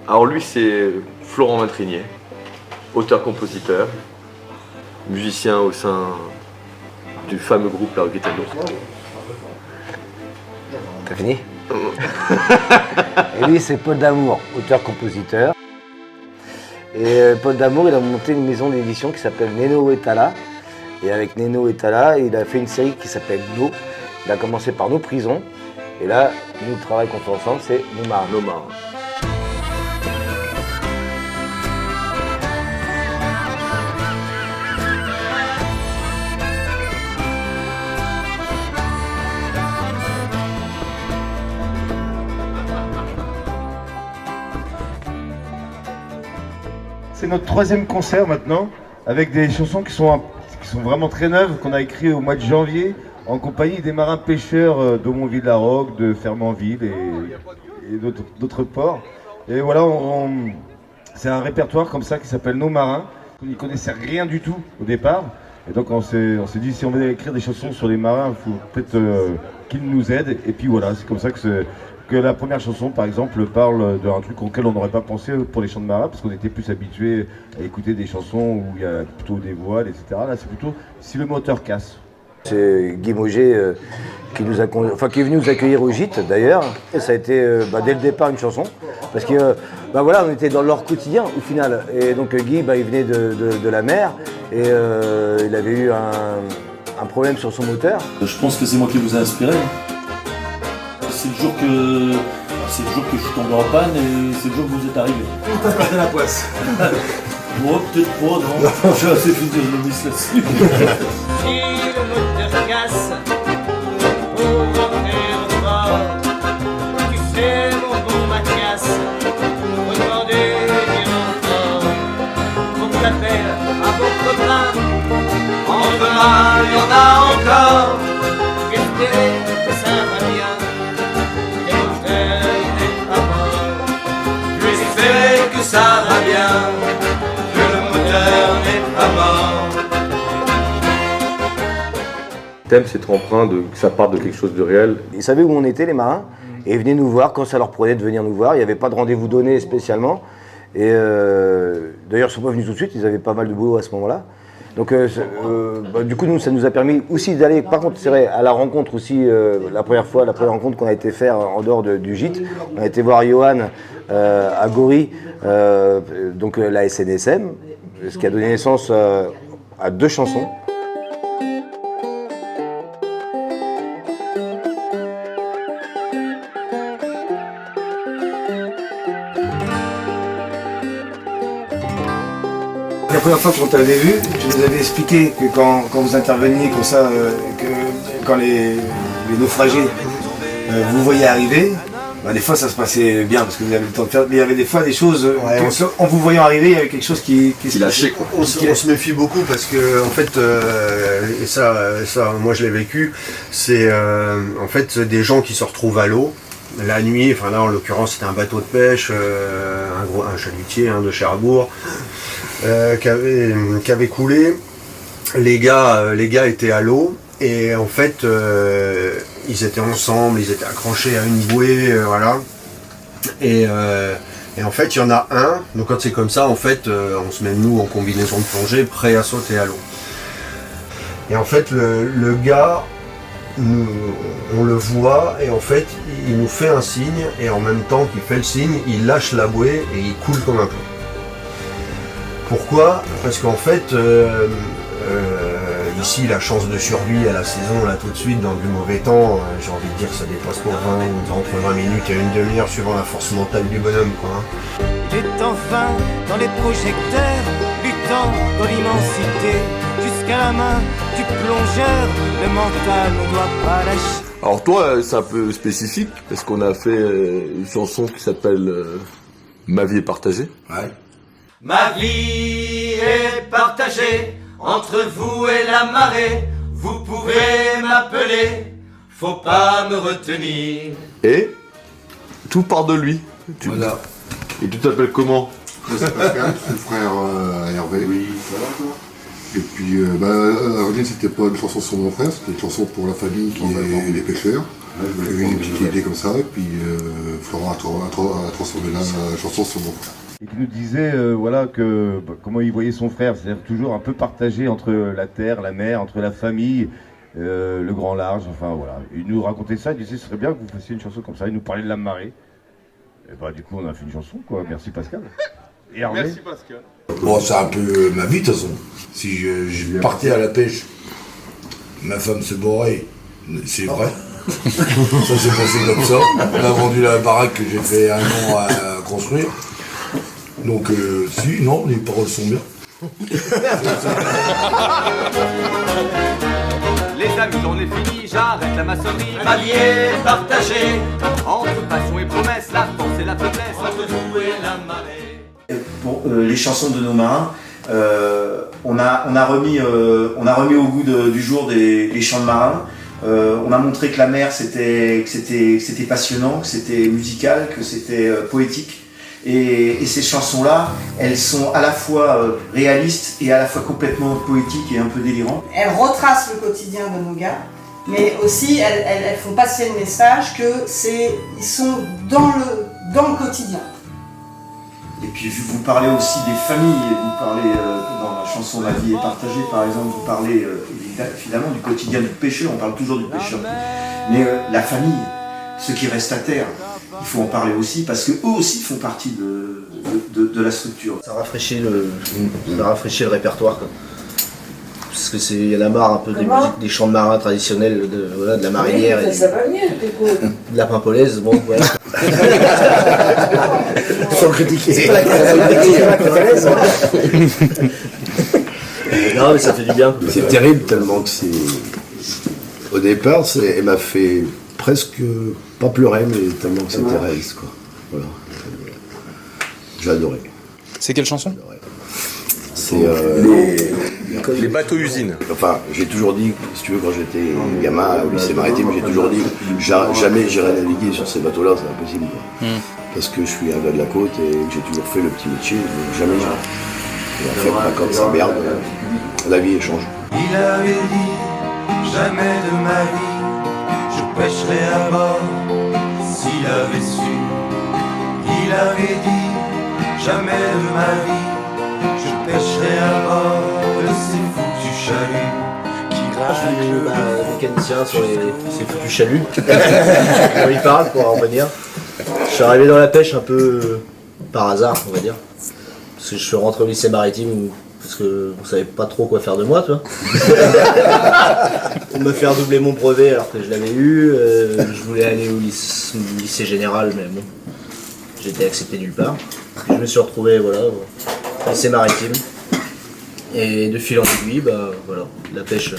Alors lui, c'est Florent Vintrinier, auteur-compositeur, musicien au sein du fameux groupe La Ruquetano. T'as fini? Et lui, c'est Paul Damour, auteur-compositeur. Et Paul Damour, il a monté une maison d'édition qui s'appelle Neno et Tala. Et avec Neno et Tala, il a fait une série qui s'appelle Nos. Il a commencé par Nos prisons. Et là, nous, le travail qu'on fait ensemble, c'est Nos marins. Nos marins. C'est notre troisième concert maintenant, avec des chansons qui sont vraiment très neuves, qu'on a écrites au mois de janvier, en compagnie des marins pêcheurs d'Aumonville-la-Roque, de Fermanville et d'autres ports. Et voilà, c'est un répertoire comme ça qui s'appelle Nos marins. On n'y connaissait rien du tout au départ. Et donc on s'est dit, si on veut écrire des chansons sur les marins, il faut peut-être qu'ils nous aident. Et puis voilà, c'est comme ça que la première chanson, par exemple, parle d'un truc auquel on n'aurait pas pensé pour les chants de marins, parce qu'on était plus habitués à écouter des chansons où il y a plutôt des voiles, etc. Là, c'est plutôt si le moteur casse. C'est Guy Mauger qui est venu nous accueillir au gîte d'ailleurs. Et ça a été dès le départ une chanson. Parce que voilà, on était dans leur quotidien au final. Et donc Guy, il venait de la mer et il avait eu un problème sur son moteur. Je pense que c'est moi qui vous ai inspiré. C'est le jour que je suis tombé en panne et c'est le jour que vous êtes arrivé. On t'a perdu la poisse. Moi, peut-être pas, non. J'ai assez physionomiste là-dessus. Si le moteur casse, pour rentrer au port, tu sais mon bon Mathias, faut demander des renforts. Faut que t'appelles un bon copain, en demain il y en a encore. Espérer que ça va bien, le moteur n'est pas mort. Espérer que ça va bien, que le moteur n'est pas mort. Le thème, c'est trop empreint, que ça parte de quelque chose de réel. Ils savaient où on était, les marins, et ils venaient nous voir quand ça leur prenait de venir nous voir. Il n'y avait pas de rendez-vous donné spécialement. Et d'ailleurs, ils ne sont pas venus tout de suite, ils avaient pas mal de boulot à ce moment-là. Donc du coup, nous, ça nous a permis aussi d'aller, par contre, c'est vrai, à la rencontre aussi, la première rencontre qu'on a été faire en dehors du gîte. On a été voir Johan à Gori, donc la SNSM, ce qui a donné naissance à 2 chansons. La première fois qu'on t'avait vu, tu nous avais expliqué que quand vous interveniez comme ça, quand les naufragés vous voyaient arriver, des fois ça se passait bien parce que vous avez le temps de faire, mais il y avait des fois des choses, en vous voyant arriver, il y avait quelque chose qui se lâchait. On se méfie beaucoup parce que en fait, et ça moi je l'ai vécu, c'est en fait des gens qui se retrouvent à l'eau la nuit, enfin là en l'occurrence c'était un bateau de pêche, un chalutier de Cherbourg, qui avait coulé. Les gars étaient à l'eau et en fait ils étaient ensemble, ils étaient accrochés à une bouée, voilà. Et en fait il y en a un, donc quand c'est comme ça en fait on se met nous en combinaison de plongée prêt à sauter à l'eau. Et en fait le gars, on le voit et en fait il nous fait un signe et en même temps qu'il fait le signe, il lâche la bouée et il coule comme un plomb. Pourquoi? Parce qu'en fait, ici la chance de survie à la saison, là tout de suite, dans du mauvais temps, j'ai envie de dire que ça dépasse pour 20 ou entre 20 minutes et une demi-heure suivant la force mentale du bonhomme, quoi. Il est enfin dans les projecteurs, luttant dans l'immensité, jusqu'à la main du plongeur, le mental ne doit pas lâcher. Alors toi, c'est un peu spécifique, parce qu'on a fait une chanson qui s'appelle Ma vie est partagée. Ouais. Ma vie est partagée entre vous et la marée. Vous pouvez m'appeler, faut pas me retenir. Et tout part de lui. Voilà. Et tu t'appelles comment? C'est Pascal, c'est le frère Hervé. Oui, Et puis, Arline, c'était pas une chanson sur mon frère, c'était une chanson pour la famille qui est les pêcheurs. Il y avait une petite idée comme ça, et puis Florent a transformé la chanson sur mon frère. Et qui nous disait comment il voyait son frère, c'est-à-dire toujours un peu partagé entre la terre, la mer, entre la famille, le grand large, enfin voilà. Il nous racontait ça, il disait ce serait bien que vous fassiez une chanson comme ça, il nous parlait de la marée. Et bah du coup on a fait une chanson quoi, merci Pascal. Et Hervé. Merci Pascal. Bon, c'est un peu ma vie de toute façon. Si je partais à la pêche, ma femme se bourrait, c'est vrai. Ça s'est passé comme ça. On a vendu la baraque que j'ai fait 1 an à construire. Donc si, non, les paroles sont bien. Les amis, on est fini, j'arrête la maçonnerie. Ma vie est partagée entre passion et promesse, la force et la faiblesse, entre nous et la marée. Pour les chansons de nos marins, on a remis au goût du jour des chants de marins. On a montré que la mer c'était passionnant, que c'était musical, que c'était poétique. Et ces chansons-là, elles sont à la fois réalistes et à la fois complètement poétiques et un peu délirantes. Elles retracent le quotidien de nos gars, mais aussi elles font passer le message qu'ils sont dans le quotidien. Et puis vous parlez aussi des familles, vous parlez dans la chanson La vie est partagée par exemple, vous parlez évidemment du quotidien du pêcheur, on parle toujours du pêcheur, mais la famille, ceux qui restent à terre, il faut en parler aussi parce qu'eux aussi font partie de la structure. Ça rafraîchit le répertoire quoi. Parce que il y en a marre un peu des chants de marins traditionnels de la marinière et de la pimpolaise, bon voilà. Sans critiquer. C'est pas non mais ça fait du bien. C'est terrible tellement que c'est... Au départ, elle m'a fait presque pas pleurer, mais tellement que c'était réaliste quoi. Voilà. J'ai adoré. C'est quelle chanson? C'est les bateaux usines. Enfin, j'ai toujours dit, si tu veux, quand j'étais gamin au lycée maritime, j'ai toujours dit jamais j'irai naviguer sur ces bateaux-là, c'est impossible. Quoi. Parce que je suis un gars de la côte et j'ai toujours fait le petit métier, donc jamais j'irai. Et en fait, quand ça merde, la vie change. Il avait dit, jamais de ma vie, je pêcherai à bord, s'il avait su. Il avait dit, jamais de ma vie, je pêcherai à bord de ces foutus chaluts qui gravent le mécanicien sur ces foutus chaluts. On y parle pour en revenir. Je suis arrivé dans la pêche un peu par hasard, on va dire. Parce que je suis rentré au lycée maritime parce que on savait pas trop quoi faire de moi, tu vois. On m'a fait redoubler mon brevet alors que je l'avais eu. Je voulais aller au lycée général, mais bon, j'étais accepté nulle part. Et je me suis retrouvé au lycée maritime. Et de fil en aiguille, voilà, la pêche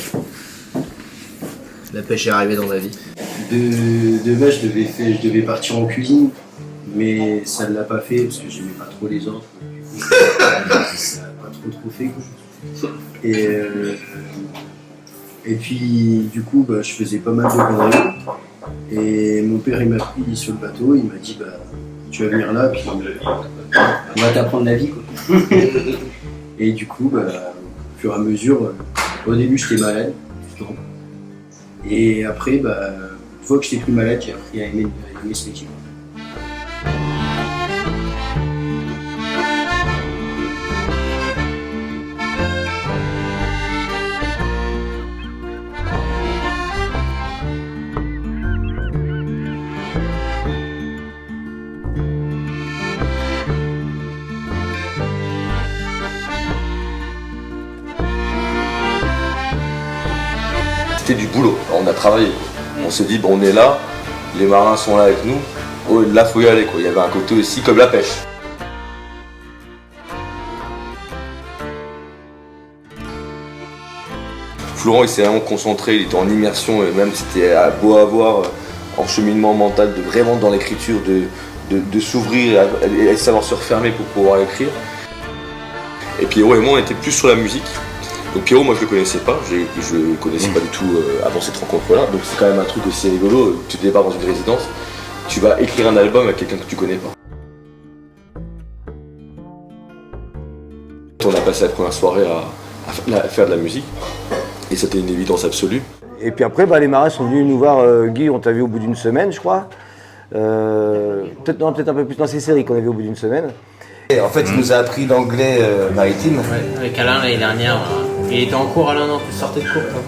est arrivée dans ma vie. De base, je devais partir en cuisine, mais ça ne l'a pas fait parce que j'aimais pas trop les autres. Ça n'a pas trop fait quoi. Et puis du coup je faisais pas mal de conneries et mon père il m'a pris sur le bateau, il m'a dit tu vas venir là puis on va t'apprendre la vie quoi. Et du coup au fur et à mesure, au début j'étais malade et après une fois que j'étais plus malade j'ai appris à aimer ce métier. Du boulot, on a travaillé. On s'est dit on est là, les marins sont là avec nous, oh, là faut y aller quoi. Il y avait un côté aussi comme la pêche. Florent il s'est vraiment concentré, il était en immersion et même c'était beau à voir en cheminement mental de vraiment dans l'écriture de s'ouvrir et savoir se refermer pour pouvoir écrire. Et Pierrot et moi on était plus sur la musique. Donc Pierrot, moi je le connaissais pas, je le connaissais pas du tout avant cette rencontre-là, donc c'est quand même un truc aussi rigolo, tu débarques dans une résidence, tu vas écrire un album avec quelqu'un que tu connais pas. On a passé la première soirée à faire de la musique. Et c'était une évidence absolue. Et puis après, les marins sont venus nous voir. Guy, on t'a vu au bout d'une semaine, je crois. Peut-être un peu plus dans ces séries qu'on a vu au bout d'une semaine. Et en fait, il nous a appris l'anglais maritime. Ouais, avec Alain l'année dernière. Il était en cours, Alain, non? Tu sortais de cours, toi?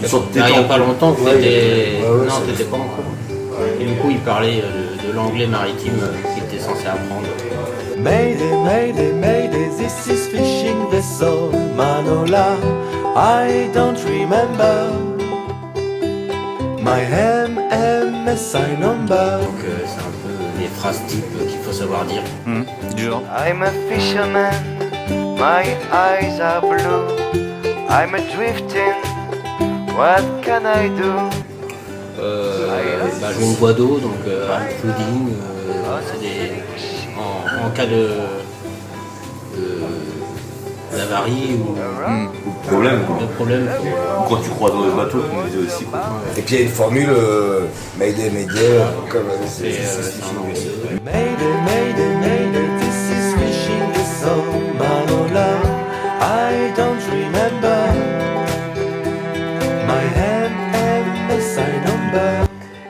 Il n'y a pas longtemps que t'étais... Non, t'étais pas en cours. Et du coup, il parlait de l'anglais maritime qu'il était censé apprendre. Mayday, mayday, mayday, this is fishing vessel Manola, I don't remember my MSI number. Donc c'est un peu les phrases types qu'il faut savoir dire. Du genre I'm a fisherman, my eyes are blue, I'm a drifting, what can I do? Jouer au bois d'eau, donc flooding, c'est des... En cas d'avarie ou de problème. Ou quand tu crois dans le bateau, tu me disais aussi. Quoi. Et puis il y a une formule Mayday, Mayday, comme c'est Mayday, mayday, mayday, this is fishing vessel Manola, I don't remember my MSI number.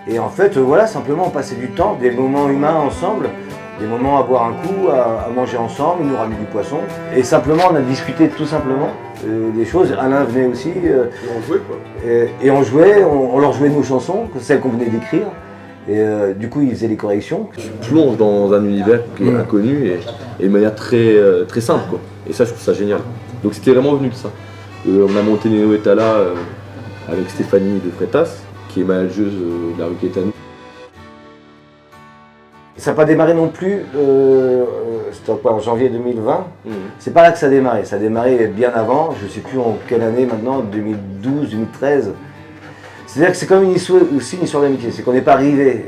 Et en fait, voilà, simplement on passait du temps, des moments humains ensemble. Des moments à boire un coup, à manger ensemble, il nous ramenait du poisson. Et simplement, on a discuté tout simplement des choses. Alain venait aussi. Et on jouait quoi. Et on jouait, on leur jouait nos chansons, celles qu'on venait d'écrire. Et du coup, ils faisaient les corrections. Tu plonges dans un univers qui est inconnu et de manière très, très simple quoi. Et ça, je trouve ça génial. Donc c'était vraiment venu de ça. On a monté Néo et Tala avec Stéphanie de Freitas, qui est manageuse de la rue Quétano. Ça n'a pas démarré non plus, c'était en janvier 2020. C'est pas là que ça a démarré. Ça a démarré bien avant, je ne sais plus en quelle année maintenant, 2012, 2013. C'est-à-dire que c'est comme aussi une histoire d'amitié. C'est qu'on n'est pas arrivé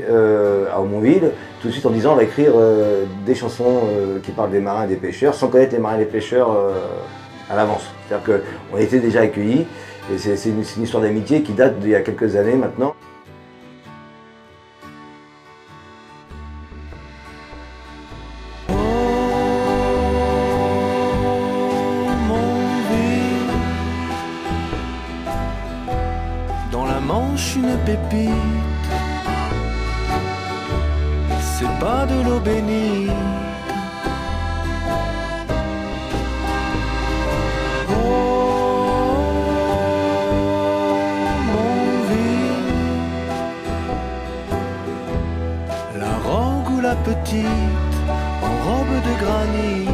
à Aumonville tout de suite en disant on va écrire des chansons qui parlent des marins et des pêcheurs sans connaître les marins et les pêcheurs à l'avance. C'est-à-dire qu'on était déjà accueillis et c'est une histoire d'amitié qui date d'il y a quelques années maintenant. Une pépite, c'est pas de l'eau bénite. Oh, mon ville, la rogue ou la petite, en robe de granit.